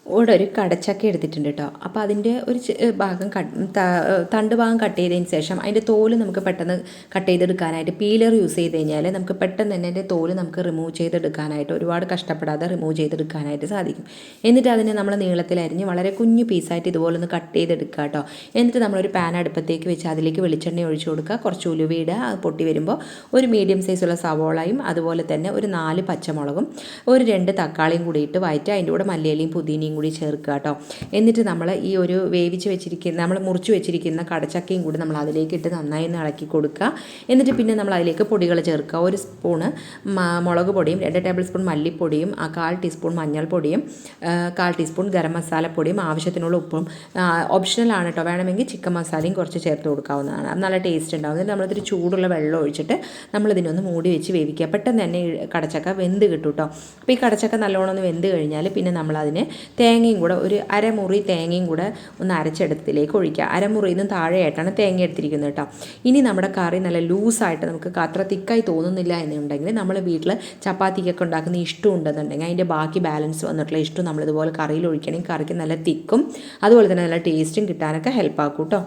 ഇവിടെ ഒരു കടച്ചക്ക എടുത്തിട്ടുണ്ട് കേട്ടോ. അപ്പോൾ അതിൻ്റെ ഒരു ഭാഗം തണ്ട് ഭാഗം കട്ട് ചെയ്തതിന് ശേഷം അതിൻ്റെ തോല് നമുക്ക് പെട്ടെന്ന് കട്ട് ചെയ്തെടുക്കാനായിട്ട് പീലർ യൂസ് ചെയ്ത് കഴിഞ്ഞാൽ നമുക്ക് പെട്ടെന്ന് തന്നെ അതിൻ്റെ തോല് നമുക്ക് റിമൂവ് ചെയ്തെടുക്കാനായിട്ട് ഒരുപാട് കഷ്ടപ്പെടാതെ റിമൂവ് ചെയ്തെടുക്കാനായിട്ട് സാധിക്കും. എന്നിട്ട് അതിനെ നമ്മൾ നീളത്തിലരിഞ്ഞ് വളരെ കുഞ്ഞു പീസായിട്ട് ഇതുപോലെ ഒന്ന് കട്ട് ചെയ്തെടുക്കുക കേട്ടോ. എന്നിട്ട് നമ്മളൊരു പാൻ അടുപ്പത്തേക്ക് വെച്ച് അതിലേക്ക് വെളിച്ചെണ്ണ ഒഴിച്ചു കൊടുക്കുക, കുറച്ച് ഉലുവ ഇടുക. അത് പൊട്ടി വരുമ്പോൾ ഒരു മീഡിയം സൈസുള്ള സവോളയും അതുപോലെ തന്നെ ഒരു 4 പച്ചമുളകും ഒരു 2 തക്കാളിയും കൂടി ഇട്ട് വഴറ്റുക. അതിൻ്റെ കൂടെ മല്ലിയിലയും പുതിനയും കൂടി ചേർക്കുക കേട്ടോ. എന്നിട്ട് നമ്മൾ ഈ ഒരു വേവിച്ച് വെച്ചിരിക്കുന്ന നമ്മൾ മുറിച്ച് വെച്ചിരിക്കുന്ന കടച്ചക്കയും കൂടി നമ്മൾ അതിലേക്ക് ഇട്ട് നന്നായി ഇളക്കി കൊടുക്കുക. എന്നിട്ട് പിന്നെ നമ്മൾ അതിലേക്ക് പൊടികൾ ചേർക്കുക. 1 സ്പൂണ് മുളക് പൊടിയും 2 ടേബിൾ സ്പൂൺ മല്ലിപ്പൊടിയും 1/4 ടീസ്പൂൺ മഞ്ഞൾപ്പൊടിയും 1/4 ടീസ്പൂൺ ഗരം മസാലപ്പൊടിയും ആവശ്യത്തിനുള്ള ഉപ്പും ഓപ്ഷണലാണ് കേട്ടോ. വേണമെങ്കിൽ ചിക്കൻ മസാലയും കുറച്ച് ചേർത്ത് കൊടുക്കാവുന്നതാണ്. നല്ല ടേസ്റ്റ് ഉണ്ടാവും. എന്നിട്ട് നമ്മളിതൊരു ചൂടുള്ള വെള്ളം ഒഴിച്ചിട്ട് നമ്മളിതിനൊന്ന് മൂടി വെച്ച് വേവിക്കുക. പെട്ടെന്ന് തന്നെ കടച്ചക്ക വെന്ത് കിട്ടും കേട്ടോ. അപ്പോൾ ഈ കടച്ചക്ക നല്ലോണം ഒന്ന് വെന്ത് കഴിഞ്ഞാൽ പിന്നെ നമ്മളതിന് തേങ്ങയും കൂടെ ഒരു അരമുറി തേങ്ങയും കൂടെ ഒന്ന് അരച്ചെടുത്തിലേക്ക് ഒഴിക്കുക. അരമുറിയിൽ നിന്നും താഴെയായിട്ടാണ് തേങ്ങ എടുത്തിരിക്കുന്നത് കേട്ടോ. ഇനി നമ്മുടെ കറി നല്ല ലൂസായിട്ട് നമുക്ക് അത്ര തിക്കായി തോന്നുന്നില്ല എന്നുണ്ടെങ്കിൽ നമ്മൾ വീട്ടിൽ ചപ്പാത്തിക്കൊക്കെ ഉണ്ടാക്കുന്ന ഇഷ്ടം ഉണ്ടെന്നുണ്ടെങ്കിൽ അതിൻ്റെ ബാക്കി ബാലൻസ് വന്നിട്ടുള്ള ഇഷ്ടം നമ്മളിതുപോലെ കറിയിൽ ഒഴിക്കണമെങ്കിൽ കറിക്ക് നല്ല തിക്കും അതുപോലെ തന്നെ നല്ല ടേസ്റ്റും കിട്ടാനൊക്കെ ഹെൽപ്പ് ആക്കും കേട്ടോ.